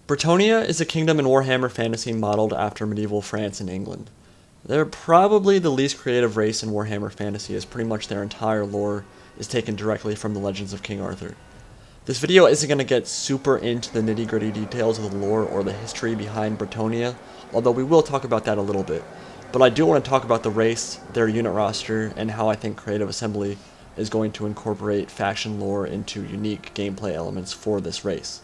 Bretonnia is a kingdom in Warhammer Fantasy modeled after medieval France and England. They're probably the least creative race in Warhammer Fantasy, as pretty much their entire lore is taken directly from the Legends of King Arthur. This video isn't going to get super into the nitty-gritty details of the lore or the history behind Bretonnia, although we will talk about that a little bit. But I do want to talk about the race, their unit roster, and how I think Creative Assembly is going to incorporate faction lore into unique gameplay elements for this race.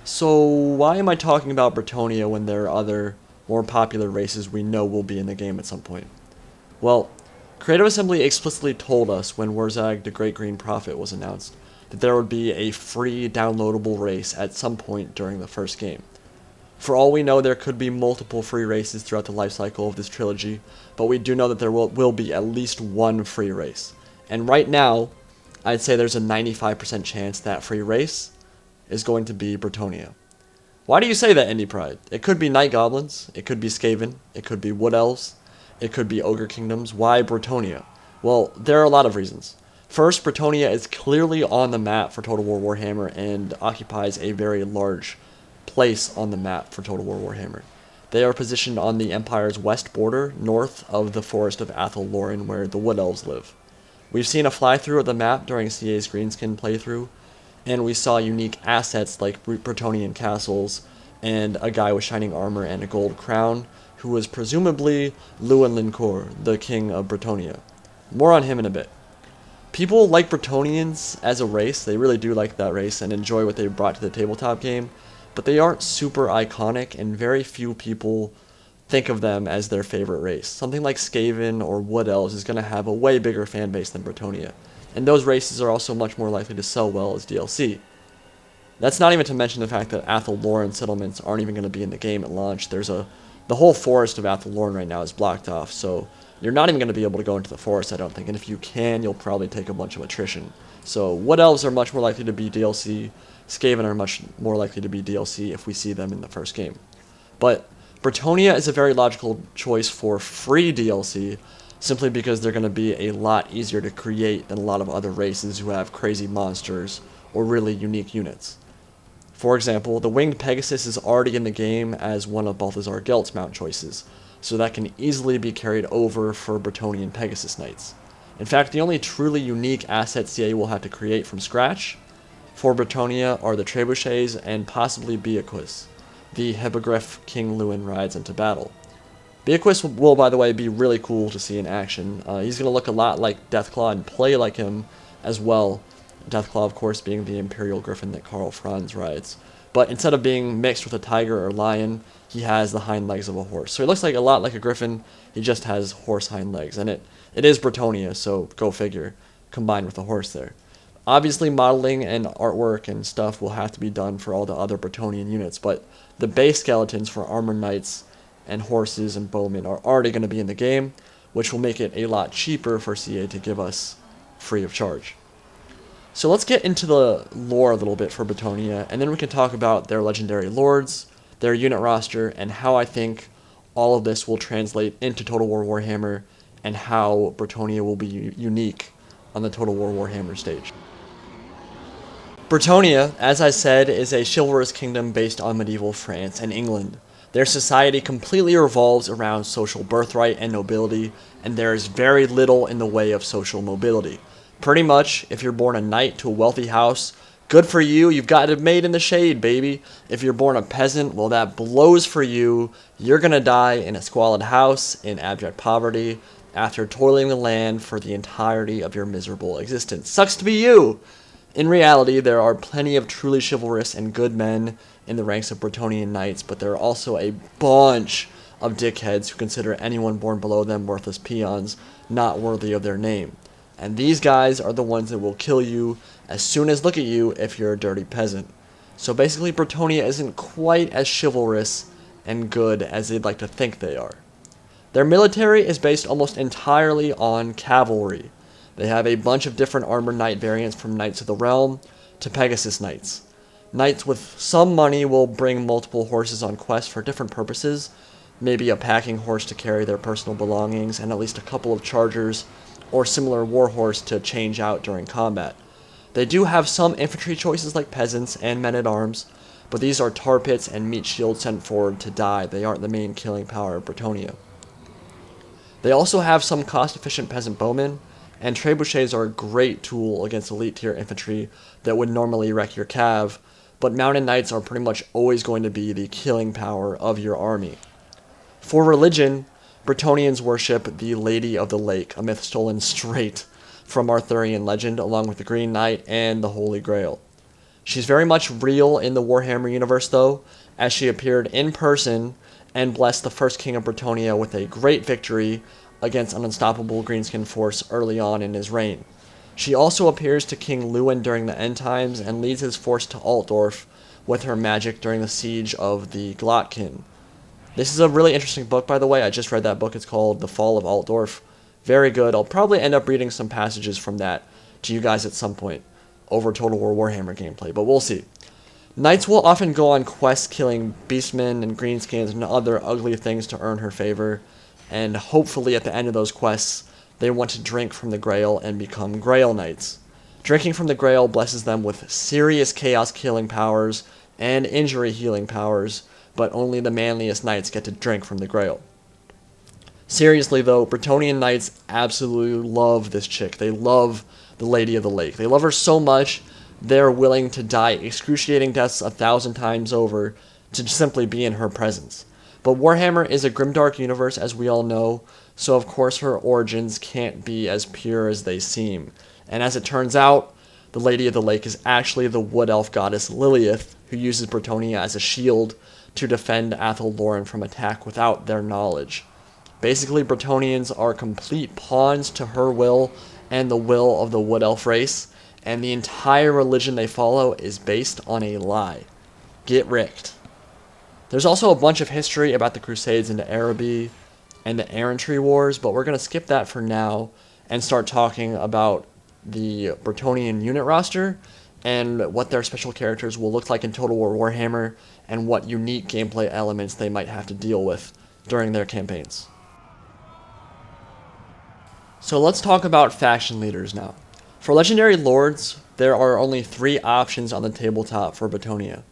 So why am I talking about Bretonnia when there are other, more popular races we know will be in the game at some point? Well, Creative Assembly explicitly told us when Wurzag the Great Green Prophet was announced that there would be a free downloadable race at some point during the first game. For all we know, there could be multiple free races throughout the life cycle of this trilogy, but we do know that there will be at least one free race. And right now, I'd say there's a 95% chance that free race is going to be Bretonnia. Why do you say that, Indie Pride? It could be Night Goblins, it could be Skaven, it could be Wood Elves, it could be Ogre Kingdoms. Why Bretonnia? Well, there are a lot of reasons. First, Bretonnia is clearly on the map for Total War Warhammer and occupies a very large place on the map for Total War Warhammer. They are positioned on the Empire's west border, north of the Forest of Athel Loren, where the Wood Elves live. We've seen a fly-through of the map during CA's Greenskin playthrough, and we saw unique assets like Bretonnian castles and a guy with shining armor and a gold crown, who was presumably Lewin Lincourt, the king of Bretonnia. More on him in a bit. People like Bretonnians as a race, they really do like that race and enjoy what they brought to the tabletop game, but they aren't super iconic and very few people think of them as their favorite race. Something like Skaven or Wood Elves is going to have a way bigger fan base than Bretonnia, and those races are also much more likely to sell well as DLC. That's not even to mention the fact that Athel Loren settlements aren't even going to be in the game at launch. The whole forest of Athel Loren right now is blocked off, so you're not even going to be able to go into the forest, I don't think, and if you can, you'll probably take a bunch of attrition. So Wood Elves are much more likely to be DLC, Skaven are much more likely to be DLC if we see them in the first game. But Bretonnia is a very logical choice for free DLC, simply because they're going to be a lot easier to create than a lot of other races who have crazy monsters or really unique units. For example, the Winged Pegasus is already in the game as one of Balthazar Gelt's mount choices, so that can easily be carried over for Bretonnian Pegasus Knights. In fact, the only truly unique asset CA will have to create from scratch for Bretonnia are the trebuchets and possibly Beaquis, the hippogriff King Lewin rides into battle. Beaquis will, by the way, be really cool to see in action. He's going to look a lot like Deathclaw and play like him as well. Deathclaw, of course, being the Imperial Griffin that Karl Franz rides. But instead of being mixed with a tiger or lion, he has the hind legs of a horse. So he looks like a lot like a griffin, he just has horse hind legs. And it is Bretonnia, so go figure, combined with a horse there. Obviously, modeling and artwork and stuff will have to be done for all the other Bretonnian units, but the base skeletons for armored knights and horses and bowmen are already going to be in the game, which will make it a lot cheaper for CA to give us free of charge. So let's get into the lore a little bit for Bretonnia, and then we can talk about their legendary lords, their unit roster, and how I think all of this will translate into Total War Warhammer, and how Bretonnia will be unique on the Total War Warhammer stage. Bretonnia, as I said, is a chivalrous kingdom based on medieval France and England. Their society completely revolves around social birthright and nobility, and there is very little in the way of social mobility. Pretty much, if you're born a knight to a wealthy house, good for you, you've got it made in the shade, baby. If you're born a peasant, well, that blows for you. You're gonna die in a squalid house, in abject poverty, after toiling the land for the entirety of your miserable existence. Sucks to be you! In reality, there are plenty of truly chivalrous and good men in the ranks of Bretonnian knights, but there are also a bunch of dickheads who consider anyone born below them worthless peons, not worthy of their name. And these guys are the ones that will kill you as soon as look at you if you're a dirty peasant. So basically, Bretonnia isn't quite as chivalrous and good as they'd like to think they are. Their military is based almost entirely on cavalry. They have a bunch of different armored knight variants, from Knights of the Realm to Pegasus Knights. Knights with some money will bring multiple horses on quests for different purposes, maybe a packing horse to carry their personal belongings, and at least a couple of chargers or similar warhorse to change out during combat. They do have some infantry choices like peasants and men-at-arms, but these are tar pits and meat shields sent forward to die. They aren't the main killing power of Bretonnia. They also have some cost-efficient peasant bowmen, and trebuchets are a great tool against elite tier infantry that would normally wreck your cav, but mounted knights are pretty much always going to be the killing power of your army. For religion, Bretonnians worship the Lady of the Lake, a myth stolen straight from Arthurian legend, along with the Green Knight and the Holy Grail. She's very much real in the Warhammer universe, though, as she appeared in person and blessed the first king of Bretonnia with a great victory against an unstoppable greenskin force early on in his reign. She also appears to King Lewin during the end times and leads his force to Altdorf with her magic during the siege of the Glotkin. This is a really interesting book, by the way. I just read that book. It's called The Fall of Altdorf. Very good. I'll probably end up reading some passages from that to you guys at some point over Total War Warhammer gameplay, but we'll see. Knights will often go on quests killing beastmen and greenskins and other ugly things to earn her favor, and hopefully at the end of those quests, they want to drink from the Grail and become Grail Knights. Drinking from the Grail blesses them with serious chaos killing powers and injury healing powers, but only the manliest knights get to drink from the Grail. Seriously though, Bretonnian knights absolutely love this chick. They love the Lady of the Lake. They love her so much, they're willing to die excruciating deaths 1,000 times over to simply be in her presence. But Warhammer is a grimdark universe, as we all know, so of course her origins can't be as pure as they seem. And as it turns out, the Lady of the Lake is actually the wood elf goddess Lilith, who uses Bretonnia as a shield to defend Atheldoran from attack without their knowledge. Basically, Bretonnians are complete pawns to her will and the will of the wood elf race, and the entire religion they follow is based on a lie. Get wrecked. There's also a bunch of history about the Crusades into Araby and the Errantry Wars, but we're going to skip that for now and start talking about the Bretonnian unit roster and what their special characters will look like in Total War Warhammer and what unique gameplay elements they might have to deal with during their campaigns. So let's talk about faction leaders now. For Legendary Lords, there are only 3 options on the tabletop for Bretonnia.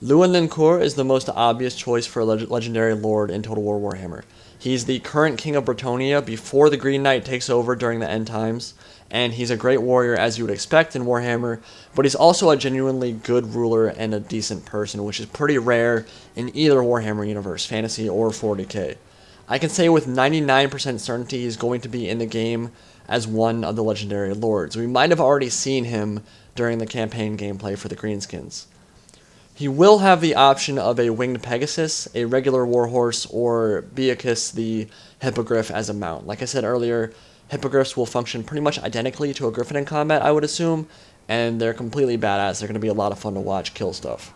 Lewin Lincourt is the most obvious choice for a Legendary Lord in Total War Warhammer. He's the current king of Bretonnia before the Green Knight takes over during the end times, and he's a great warrior as you would expect in Warhammer, but he's also a genuinely good ruler and a decent person, which is pretty rare in either Warhammer universe, fantasy or 40k. I can say with 99% certainty he's going to be in the game as one of the Legendary Lords. We might have already seen him during the campaign gameplay for the Greenskins. He will have the option of a winged Pegasus, a regular warhorse, or Beacus the Hippogriff as a mount. Like I said earlier, Hippogriffs will function pretty much identically to a Griffin in combat, I would assume, and they're completely badass. They're going to be a lot of fun to watch kill stuff.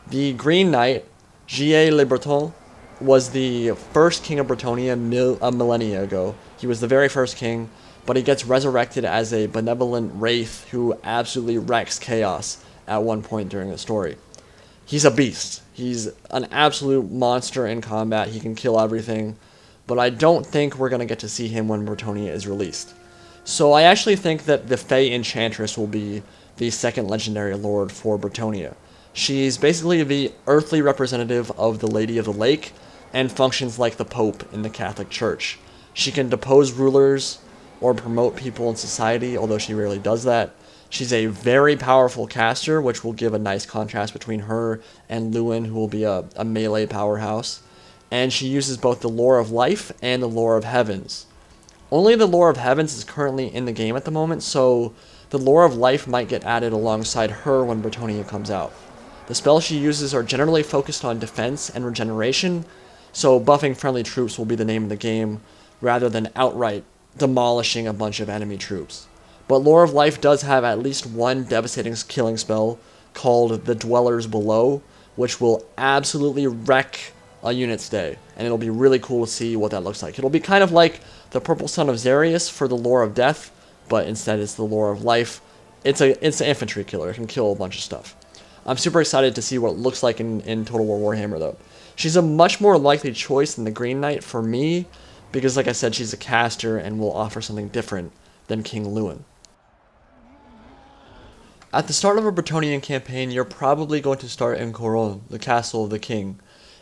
The Green Knight, Gilles Le Breton, was the first king of Bretonnia a millennia ago. He was the very first king, but he gets resurrected as a benevolent wraith who absolutely wrecks chaos at one point during the story. He's a beast. He's an absolute monster in combat. He can kill everything, but I don't think we're going to get to see him when Bretonnia is released. So I actually think that the Fey Enchantress will be the second Legendary Lord for Bretonnia. She's basically the earthly representative of the Lady of the Lake and functions like the Pope in the Catholic Church. She can depose rulers or promote people in society, although she rarely does that. She's a very powerful caster, which will give a nice contrast between her and Lewin, who will be a melee powerhouse. And she uses both the Lore of Life and the Lore of Heavens. Only the Lore of Heavens is currently in the game at the moment, so the Lore of Life might get added alongside her when Bretonnia comes out. The spells she uses are generally focused on defense and regeneration, so buffing friendly troops will be the name of the game, rather than outright demolishing a bunch of enemy troops. But Lore of Life does have at least one devastating killing spell called the Dwellers Below, which will absolutely wreck a unit's day, and it'll be really cool to see what that looks like. It'll be kind of like the Purple Sun of Xarius for the Lore of Death, but instead it's the Lore of Life. It's an infantry killer. It can kill a bunch of stuff. I'm super excited to see what it looks like in Total War Warhammer, though. She's a much more likely choice than the Green Knight for me, because like I said, she's a caster and will offer something different than King Lewin. At the start of a Bretonnian campaign, you're probably going to start in Couronne, the castle of the king.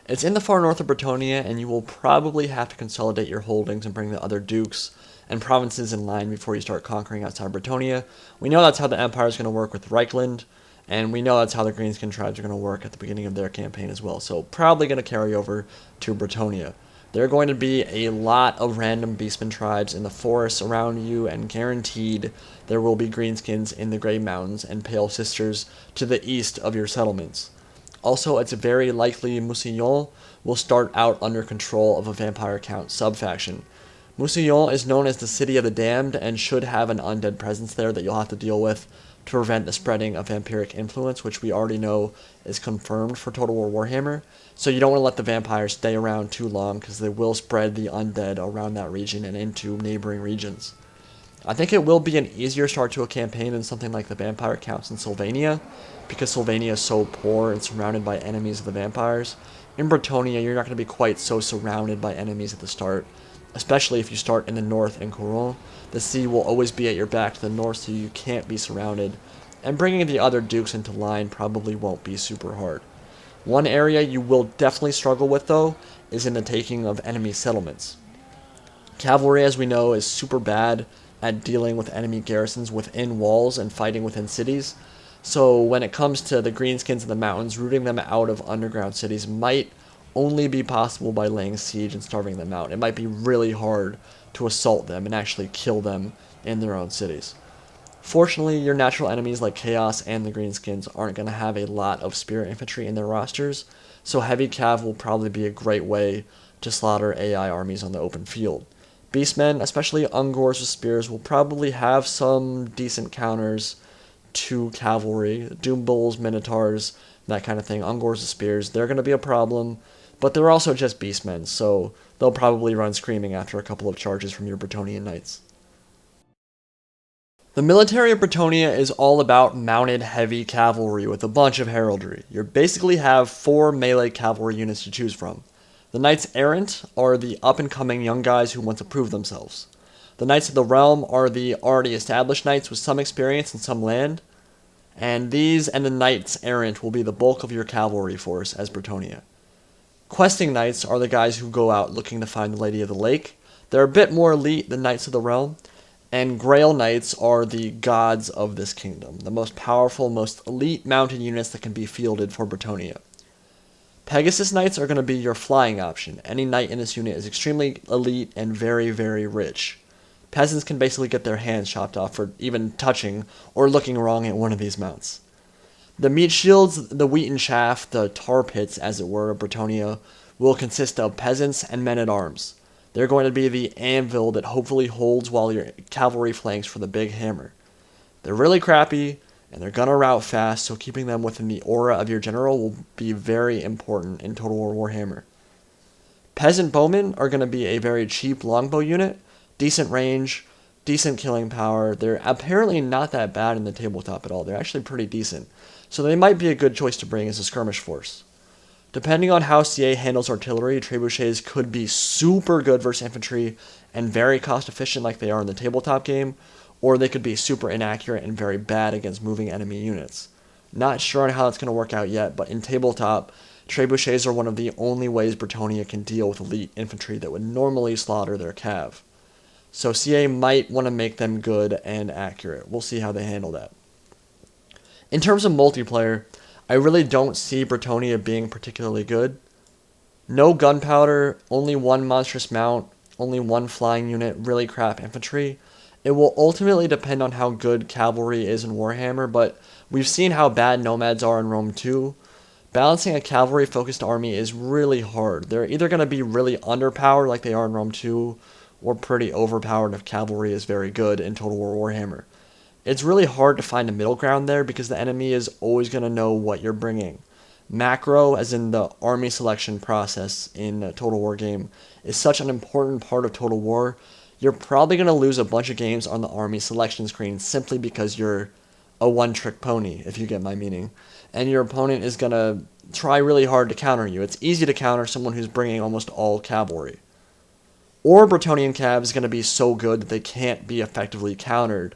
It's in the far north of Bretonnia, and you will probably have to consolidate your holdings and bring the other dukes and provinces in line before you start conquering outside Bretonnia. We know that's how the Empire is going to work with Reichland, and we know that's how the Greenskin tribes are going to work at the beginning of their campaign as well. So probably going to carry over to Bretonnia. There are going to be a lot of random Beastmen tribes in the forests around you, and guaranteed there will be Greenskins in the Grey Mountains and Pale Sisters to the east of your settlements. Also, it's very likely Mousillon will start out under control of a Vampire Count sub-faction. Mousillon is known as the City of the Damned and should have an undead presence there that you'll have to deal with to prevent the spreading of vampiric influence, which we already know is confirmed for Total War Warhammer. So you don't want to let the vampires stay around too long, because they will spread the undead around that region and into neighboring regions. I think it will be an easier start to a campaign than something like the Vampire Counts in Sylvania, because Sylvania is so poor and surrounded by enemies of the vampires. In Bretonnia, you're not going to be quite so surrounded by enemies at the start, especially if you start in the north in Couronne. The sea will always be at your back to the north, so you can't be surrounded, and bringing the other dukes into line probably won't be super hard. One area you will definitely struggle with, though, is in the taking of enemy settlements. Cavalry, as we know, is super bad at dealing with enemy garrisons within walls and fighting within cities. So when it comes to the Greenskins in the mountains, rooting them out of underground cities might only be possible by laying siege and starving them out. It might be really hard to assault them and actually kill them in their own cities. Fortunately, your natural enemies like Chaos and the Greenskins aren't going to have a lot of spear infantry in their rosters, so heavy cav will probably be a great way to slaughter AI armies on the open field. Beastmen, especially Ungors with spears, will probably have some decent counters to cavalry. Doom Bulls, Minotaurs, that kind of thing. Ungors with spears, they're going to be a problem, but they're also just Beastmen, so they'll probably run screaming after a couple of charges from your Bretonnian Knights. The military of Bretonnia is all about mounted heavy cavalry with a bunch of heraldry. You basically have 4 melee cavalry units to choose from. The Knights Errant are the up-and-coming young guys who want to prove themselves. The Knights of the Realm are the already established knights with some experience and some land. And these and the Knights Errant will be the bulk of your cavalry force as Bretonnia. Questing Knights are the guys who go out looking to find the Lady of the Lake. They're a bit more elite than Knights of the Realm. And Grail Knights are the gods of this kingdom, the most powerful, most elite mounted units that can be fielded for Bretonnia. Pegasus Knights are going to be your flying option. Any knight in this unit is extremely elite and very, very rich. Peasants can basically get their hands chopped off for even touching or looking wrong at one of these mounts. The meat shields, the wheaten chaff, the tar pits, as it were, of Bretonnia, will consist of peasants and men-at-arms. They're going to be the anvil that hopefully holds while your cavalry flanks for the big hammer. They're really crappy, and they're going to rout fast, so keeping them within the aura of your general will be very important in Total War Warhammer. Peasant bowmen are going to be a very cheap longbow unit, decent range, decent killing power. They're apparently not that bad in the tabletop at all. They're actually pretty decent, so they might be a good choice to bring as a skirmish force. Depending on how CA handles artillery, trebuchets could be super good versus infantry and very cost efficient like they are in the tabletop game, or they could be super inaccurate and very bad against moving enemy units. Not sure on how that's going to work out yet, but in tabletop, trebuchets are one of the only ways Bretonnia can deal with elite infantry that would normally slaughter their cav. So CA might want to make them good and accurate. We'll see how they handle that. In terms of multiplayer, I really don't see Bretonnia being particularly good. No gunpowder, only 1 monstrous mount, only 1 flying unit, really crap infantry. It will ultimately depend on how good cavalry is in Warhammer, but we've seen how bad nomads are in Rome 2. Balancing a cavalry-focused army is really hard. They're either going to be really underpowered like they are in Rome 2, or pretty overpowered if cavalry is very good in Total War Warhammer. It's really hard to find a middle ground there because the enemy is always going to know what you're bringing. Macro, as in the army selection process in a Total War game, is such an important part of Total War. You're probably going to lose a bunch of games on the army selection screen simply because you're a one-trick pony, if you get my meaning. And your opponent is going to try really hard to counter you. It's easy to counter someone who's bringing almost all cavalry. Or Bretonnian cav is going to be so good that they can't be effectively countered,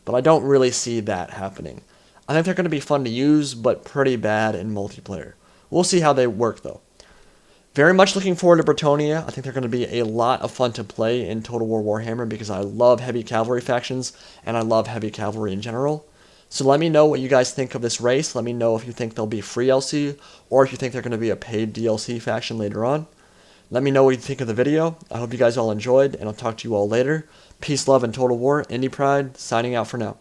but I don't really see that happening. I think they're going to be fun to use, but pretty bad in multiplayer. We'll see how they work, though. Very much looking forward to Bretonnia. I think they're going to be a lot of fun to play in Total War Warhammer because I love heavy cavalry factions, and I love heavy cavalry in general. So let me know what you guys think of this race. Let me know if you think they'll be free LC, or if you think they're going to be a paid DLC faction later on. Let me know what you think of the video. I hope you guys all enjoyed, and I'll talk to you all later. Peace, love, and Total War. Indie Pride, signing out for now.